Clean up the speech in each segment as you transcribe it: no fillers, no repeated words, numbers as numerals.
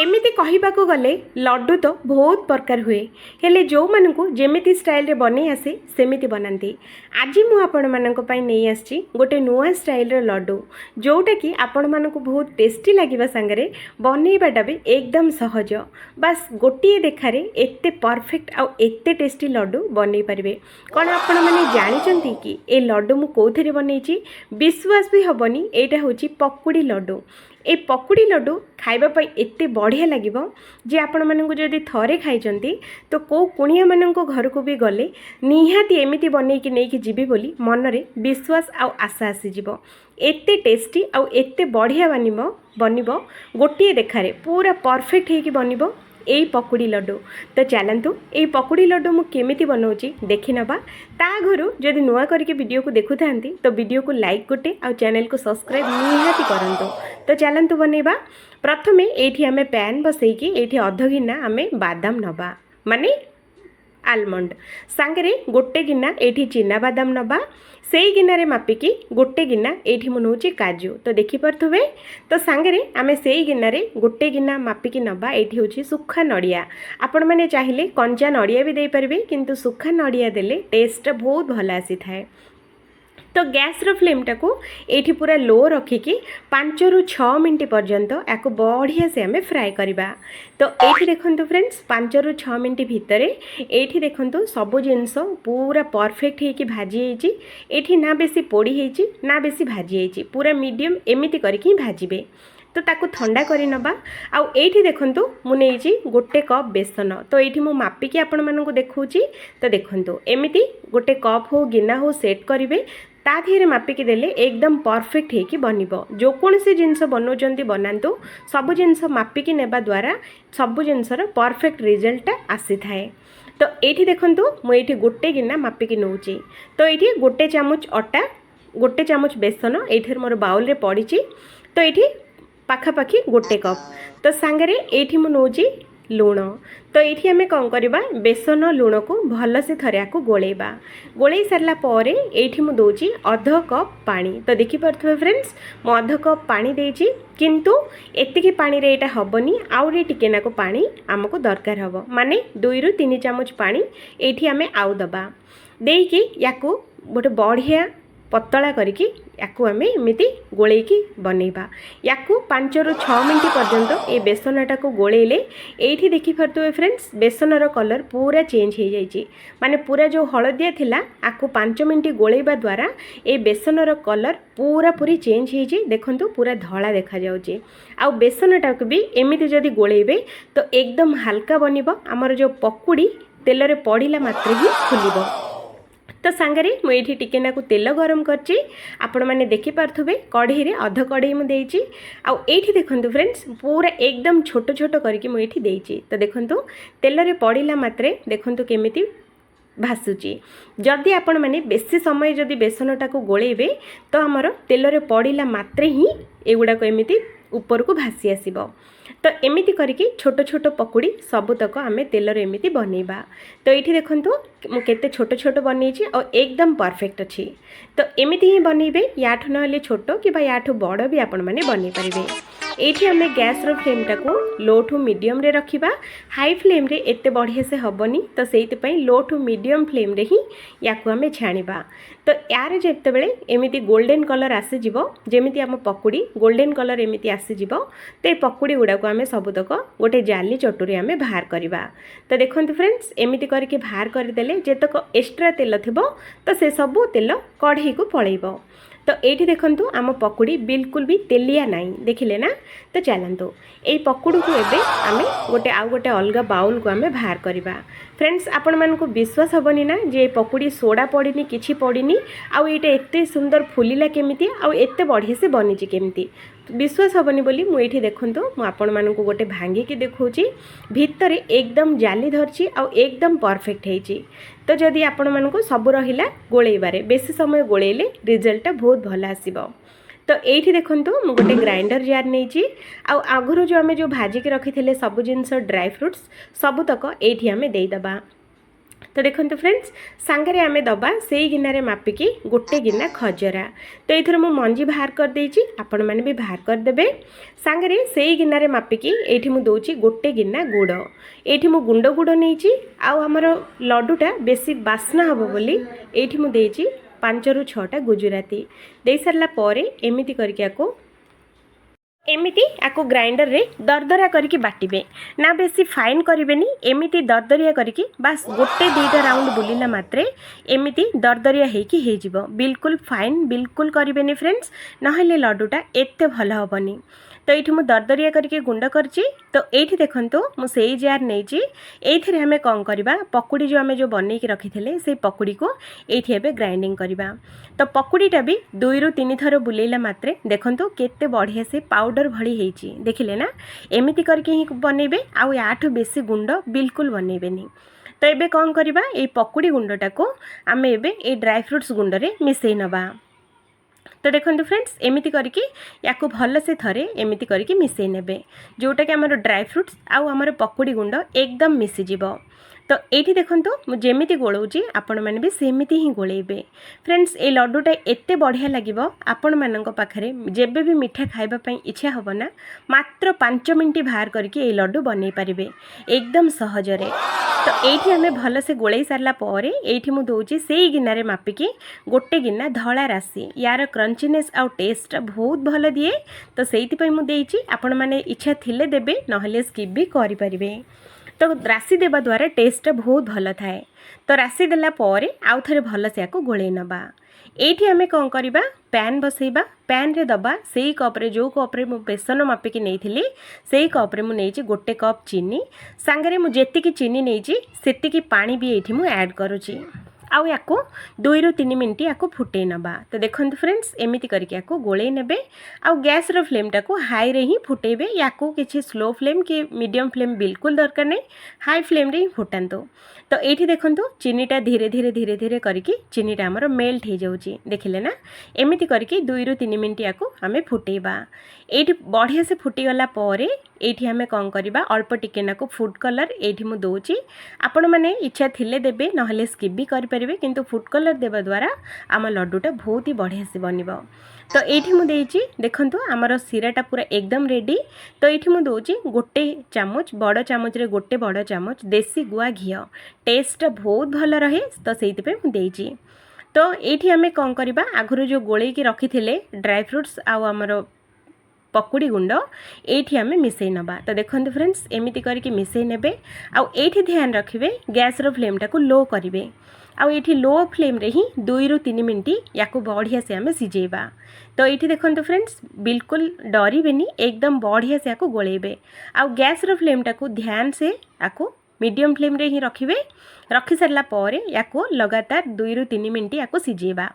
एमिति कहिबाकु गले लड्डू तो बहुत प्रकार हुए हेले जो मानकु जेमिति स्टाइल रे बनै आसे सेमिति बनाती। आज मु आपण मानक पई नै आछि गोटे नुआ स्टाइल रे लड्डू जोटा कि आपण मानकु बहुत टेस्टी लागिबा संगरे बनैबाटा भी एकदम सहज। बस गोटे देखारे एते परफेक्ट आ एते टेस्टी लड्डू बनै परिबे। कोन आपण माने जानि चंती कि ए लड्डू मु कोथरे बनैछि विश्वास भी हबनी। एटा होछि पकुड़ी लड्डू। ए पकुड़ी लड्डू खाइबा पई एते बढ़िया लागिबो जे आपण मानकु जदि थरे खाइचंती तो को कुणिया मानकु घर को भी गले निहाती एमिति बनै कि नै कि जिबे बोली मनरे विश्वास आ आशा आसी जिवो। एते टेस्टी आ एते बढ़िया बनिबो गोटे देखारे पूरा परफेक्ट हे कि बनिबो यही पकुड़ी लड्डू। तो चलतु यही पकुड़ी लड्डू मु केमिति बनाऊँगी देखि नबा। ता घरु जदि नुआ करके वीडियो को देखु थांती तो वीडियो को लाइक गोटे आ चैनल को सब्सक्राइब निहाती करंतु। तो चलतु बनैबा। प्रथमे एठी आमे पैन बसैकी एठी अध गिना आमे बादाम नबा माने आलमंड सांगरे गोटे गिना एठी चिना बादाम नबा सेई गिना रे मापिकी गोटे गिना एठी मु नउची काजू। तो देखि परथुबे तो सांगरे आमे सेई गिना रे गोटे गिना मापिकी नबा एठी होची सुखा नडिया। आपण माने चाहिले कंचा नडिया भी दे परबे किंतु सुखा नडिया देले टेस्ट बहुत भल आसी थाए। तो गैस रो फ्लेम टाको एठी पूरा लो रखिकी 5 रु 6 मिनट पर्यंत याको बढ़िया से हमें फ्राए करबा। तो एठी देखंतु फ्रेंड्स 5 रु 6 मिनट भितरे एठी देखंतु सब जिंस पूरा परफेक्ट हे कि भाजी हेची। एठी ना बेसी पोड़ी हेची ना बेसी भाजी हेची पूरा मीडियम एमिति करके भाजीबे। तो ताकू ठंडा करी नबा। आउ एठी देखंतु मु नेइची गोटे कप बेसन। तो एठी मु मापिकी आपण मानकु देखौची। तो देखंतु एमिति गोटे कप हो गिना हो सेट करिवे ता धीरे मापिकी देले एकदम परफेक्ट हे कि बनिबो। जो कोन से जिंस बनौचंती बनांतु सब जिंस मापिकी नेबा द्वारा सब जिंसर परफेक्ट रिजल्ट आसी थाए। तो एठी देखंतु मु एठी गोटे गिना मापिकी नउची। तो एठी गोटे चामच अटा गोटे चामच बेसन एठी मोर बाउल रे पड़ीची। तो एठी पाखापाखी गोटे कप। तो सांगरे एठी मु नउची लुण। तो ये आम कौन करवा बेसन लुण को भल से थरे को गोलेबा। गोले सारा पर ये मुझे अध कप पानी। तो देखिपे फ्रेंड्स मु अध कप पानी देची किंतु एतिकी पानी रे एटा हबनी आउरी टिके नाको पानी आमको दरकार हबो माने 2 रु 3 चामच पानी एठी आमे आउ दबा देकी याको गोटे बढ़िया पतला करिकी याकू आमे एमिति गोलेकी बनैबा। याकू 5 रु 6 मिनट पर्यंत ए बेसनटा को गोलेले एठी देखि परतुए फ्रेंड्स बेसनर कलर पूरा चेंज हो जाइए माने पूरा जो हलदिया थिला आकू 5 मिनट गोलेबा द्वारा ए बेसनर कलर पूरा पूरी चेंज हो जाए। देखंतु पूरा धला देखा जाउची। आ बेसनटा को भी एमिति जदि गोलेबे तो एकदम हल्का बनिबो। हमर जो पकुड़ी तेल रे पड़िला मात्र ही फुलिबो। तो सांगरे मुझे टिके नाकु तेल गरम करची आपण माने देखि पारथुबे कढ़ई रे अध कढ़ई मु देइची। आ एठी देखंतु फ्रेंड्स पूरा एकदम छोट छोट करके मु एठी देइची। तो देखंतु तेल रे पड़िला मात्रे देखंतु केमिति भासुची। जदि आपण माने बेसी समय जदि बेसनटा को गोलेबे तो हमर तेल रे पड़िला मात्रे ही एगुडा को एमिति ऊपर को भासी आसीबो। तो एमिति करके छोट छोट पकुड़ी सबुतक आमे तेल रे एमिति बनैबा। तो ये देखंतु मु केते छोट छोट बनैछि और एकदम परफेक्ट अछि। तो एमिति ही बनैबे याठु नहले छोट कि याठु बड़ भी आपण माने बनै परिबे। एठी आमे गैस रो फ्लेम टाको लो टू मीडियम रे रखिबा। हाई फ्लेम रे एते बढ़िया से हबनी। तो सेइते पई लो टू मीडियम फ्लेम रे ही याकू आमे छाणीबा। तो यार जेते बेले एमिति गोल्डन कलर आसी जिवो जेमिति आम पकुड़ी गोल्डन कलर एमिति आसी जिवो ते पकुड़ी गुडा को आमे सबुतक गोटे जाली चटुरी आमे बाहर करबा। तो देखंतु फ्रेंड्स एमिति करके बाहर कर देले जेतक एक्स्ट्रा तेल थिबो तो से सब तेल कढ़ई को पळेइबो। तो ये देखंतु आम पकुड़ी बिल्कुल भी तेलिया नाई देखिले ना। तो चलतु यही पकुड़ी को एबे आमे गोटे आउ गोटे अलग बाउल को आमे बाहर करबा। फ्रेंड्स आपण मानकु विश्वास हबनी ना जे पकुड़ी सोडा पड़िनी किछि पड़िनी आउ एटा एते सुंदर फुलिला केमिति आउ एते बढ़िया से बनिछि केमिति विश्वास हबनी बोली मु एठी देखंतु मु आपण मानकु गोटे भांगी की देखौची भितरे एकदम जाली धरची आउ एकदम परफेक्ट हेची। तो जदि आपण मानकु सब रहिला गोलेबारे बेसी समय गोलेले रिजल्ट बहुत भल आसीबो। तो ये देखंतु मु गोटे ग्राइंडर जार नहीं आउ आगुरु जो आमे जो भाजी के रखी थे सब जिनस ड्राई फ्रूट्स सबुतक एठी आमे देई दबा। तो देखो फ्रेंड्स सांगे आम दबा से गिनारे मापिकी गोटे गिना खजरा। तो ये मु मंजी बाहर कर देछि, आपण माने भी बाहर करदे। सांगे से गिनारे मापिकी ये मुझे दूसरी गोटे गिना गुड़। ये मु गुंड गुड़ नहीं आउ आमर लड्डूटा बेसी बास्ना हम बोली ये मुझे 5 ରୁ 6टा गुजराती दे सारा पर एमती करके एमिति आको ग्राइंडर रे दरदरा करके बाटिबे ना, बेसी फाइन करेनि। एमिति दरदरिया करके बास गोटे 2टा राउंड बुलिला मात्रे एमिति दरदरिया हेकी हे जिवो। बिल्कुल फाइन बिल्कुल करेनि फ्रेंड्स, नहले लड्डूटा एते भल हेबनी। तो ये मुझे दरदरिया करके गुंड करची। तो ये देखंतु मुझे जार नहीं ये आम कौन करवा पकुड़ी जो आम जो बनई रखी थे से पकुड़ी को ये ग्राइंडिंग करवा। तो पकुड़ीटा भी 2 ରୁ 3 थर बुलेला मात्रे देखंतु केते बढ़िया से पाउडर भली हेची, देखिले ना। एमिति करके ही बनइबे आउ याठू बेसी गुंड बिल्कुल बनइबेनी। तो ये कौन करवा ये पकुड़ी गुंडटा को आम ए ड्राई फ्रूट्स गुंड रे मिसई नबा। तो देखो फ्रेंड्स एमिति करके याको भल से थरे एमिति करके मिसई नेबे, जोटा कि आमर ड्राई फ्रूट्स आउ आमर पकुड़ी गुंड एकदम मिसीजिवो। तो ये देखंतु मु जेमिति गोलौची आपण माने भी सेमिति ही गोलेबे। फ्रेंड्स ए लड्डूटा एते बढ़िया लागिवो, आपण मानक पाखरे जेबे भी मिठा खाइबा पई इच्छा हबो ना, मात्र 5 मिनिट बाहर करके ए लड्डू बनै पारिबे एकदम सहजरे। तो ये आम भल से गोलई सारा पर ये मुझे दूसरी से गिनारे मापिकी गोटे गिना धला राशि। यार क्रंचीनेस आउ टेस्ट बहुत भल दिए। तो से मुझे आपण मैंने इच्छा थिले देबे, नहले स्किप भी करें। तो राशि देवा द्वारा टेस्ट बहुत भल थाए। तो राशि देला पर आउ थे भल से आपको गोलई नबा। ये आम कौन करवा पैन बसैबा, पैन रे दबा से कप्रे जो कप्रे मु बेसन मापिकी नहीं से कप्रे मुझे गोटे कप चीनी सांगे मुझे चीनी नहीं सेतिकी पानी भी ये मुझे ऐड करुँची। आउ याको 2 ରୁ 3 मिनिट याको फुटे नबा। तो देखो फ्रेंड्स एमिति करके याको गोलई नेबे आउ गैस रो फ्लेम टाको हाई रे ही फुटेबे। याको किछि स्लो फ्लेम के मीडियम फ्लेम बिल्कुल दरकार नहीं, हाई फ्लेम रे ही फुटांतो। तो ये देखंतु चीनीटा धीरे धीरे धीरे धीरे करके चीनीटा आमर मेल्ट हो जाउची, देखिले ना। एमिति करके 2 ରୁ 3 मिनिट याको आमे फुटेबा। ये बढ़िया से फुटीगला पर ये आम कौन करवा अल्प टिके नाको फूड कलर ये मुझे दूसरी आपण मैंने इच्छा थिले देबे, नहले स्किप भी करें। किंतु फूड कलर देवा द्वारा आम लड्डूटा बहुत ही बढ़िया से बनब। तो ये मुझे देखंतु आमर सीराटा पूरा एकदम रेडी। तो ये मुझे दूसरी गोटे चामच बड़ चामच रे गोटे बड़ चामच देसी गुआ घी, टेस्ट बहुत भल रहे तो से मुझे। तो ये आम कौन करवा आगुरी जो गोलई की रखी थे ड्राई फ्रूट्स आउ आमर पकुड़ी गुंड ये आम मिसई नबा। तो देखो फ्रेंड्स एमिति करके मिसई नेबे आउ ये ध्यान रखिए गैस रो फ्लेम टाको लो करेंगे। आउ ये लो फ्लेम रे ही 2 ରୁ 3 मिनिट याको बढ़िया से आम सिझेबा। तो ये देखो फ्रेंड्स बिल्कुल डरबेनी, एकदम बढ़िया से याको गोलेबे। आउ गैस रो फ्लेम टाको ध्यान से याको मीडियम फ्लेम रे ही रखिए। रखी सारा पर याको लगातार 2 ରୁ 3 मिनिट याको सिझेबा।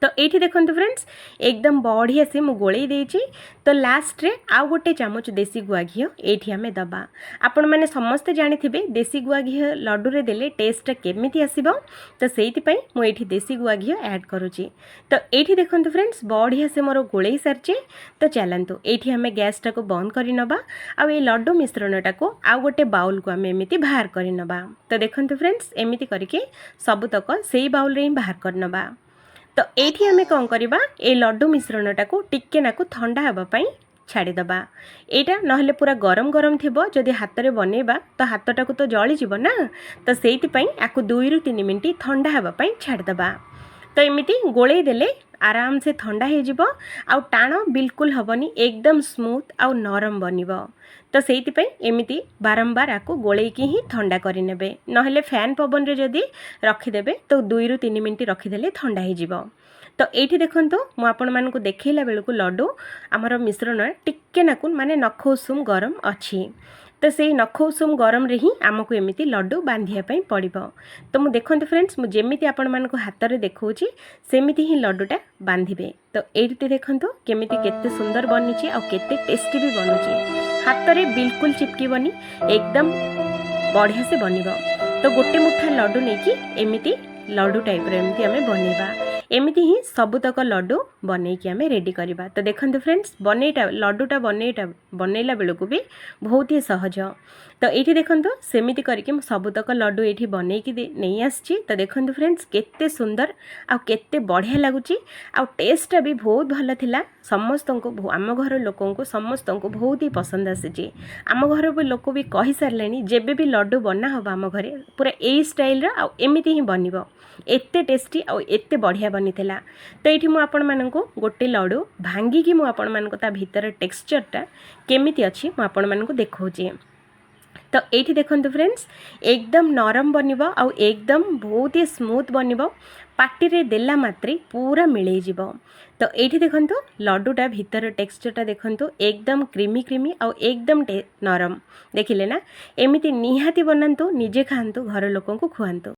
तो ये देखो फ्रेंड्स एकदम बढ़िया से मुझे गोलई देछि। तो लास्ट रे आउ गोटे चामच देसी गुआ घी ये आम दबा। आपण मैंने समस्ते जानी देसी गुआ घी लड्डू रे देले टेस्ट केमिति आसीबो। तो सेइथिपई मु एठी देसी गुआ घी ऐड करूची। तो ये देखो फ्रेंड्स बढ़िया से मोर गोलई सारचे। तो चलतु ये आम गैस टाको बंद कर नबा आउ ये लड्डू मिश्रणटा को आउ गोटे बाउल को आम एमिति बाहर कर नबा। तो देखो फ्रेंड्स एमिति करके सबुतक से बाउल रे ही बाहर कर नबा। तो ये आम कौन करवा ए लड्डू मिश्रणटा को टिके नाकु ठंडा हेबापी छाड़ीदबा। यहाँ नहले पूरा गरम गरम थी जदि हाथ में बनइबा तो हाथटा को तो जलीज ना। तो से 2 ରୁ 3 मिनिट ठंडा हेबापी छाड़ीदबा। तो एमिति गोलई देले आराम से ठंडा हो आउ टाण बिल्कुल हबनी, एकदम स्मूथ आउ नरम बनिबो। तो से एमिति बारंबार आपको गोलैकी ही ठंडा करें, नहले फैन पवन रे जदि रखिदेबे तो 2 ରୁ 3 मिनिट रखिदेले ठंडा हो। तो ये देखंतु मु आपण मानकु देखैला बेलकु लड्डू आमर मिश्रण टिके नाकु माने नख उषुम गरम अच्छी। तो से नख उषुम गरम रे ही आमको एमिति लड्डू बांधिया पई पड़िबो। तो मु देखंतु फ्रेंड्स मु जेमिति आपण मानकु हाथ रे देखौची सेमिति ही लड्डूटा बांधिबे। तो एठी देखंतु केमिति केते सुंदर बनिची आ केते टेस्टी भी बनुची। हाथ रे बिल्कुल चिपकीबनी, एकदम बढ़िया से बनिबो। तो गोटे मुठा लड्डू नहीं कि एमिति लड्डू टाइप रे एमिति आमे बनेबा। एमती ही सबुतक लड्डू बनईकि आम रेडी करवा। तो देखो फ्रेंड्स बनईटा लड्डूटा बनैला बेलू भी बहुत ही सहज। तो ये देखो सेमती करके सबुतक लड्डू ये बनईकि नहीं आसी। तो देखो फ्रेंड्स केते सुंदर आ केते बढ़िया लगुच आ टेस्ट भी बहुत भल थिला। समस्त को आम घर लोक समस्त को बहुत ही पसंद आसी। आम घर भी लोक भी कही सारे जेबे भी लड्डू बना हम आम घरे पूरा यही स्टाइल एमती ही बनब एते टेस्टी आ एते बढ़िया बनी थिला। तो ये मुझे गोटे लड्डू भांगिकी मुझे भीतर टेक्सचरटा केमिति अच्छी मुझे देखौची। तो ये देखो फ्रेंड्स एकदम नरम बनब आ एकदम बहुत ही स्मूथ बनब पार्टी रे देला मात्रे पूरा मिलई जीव। तो ये देखो लड्डूटा भीतर टेक्सचरटा देखो एकदम क्रीमी क्रीमी आ एकदम नरम देखिले ना। एमती निहाती बनातु निजे खातु घर लोक खुआतु।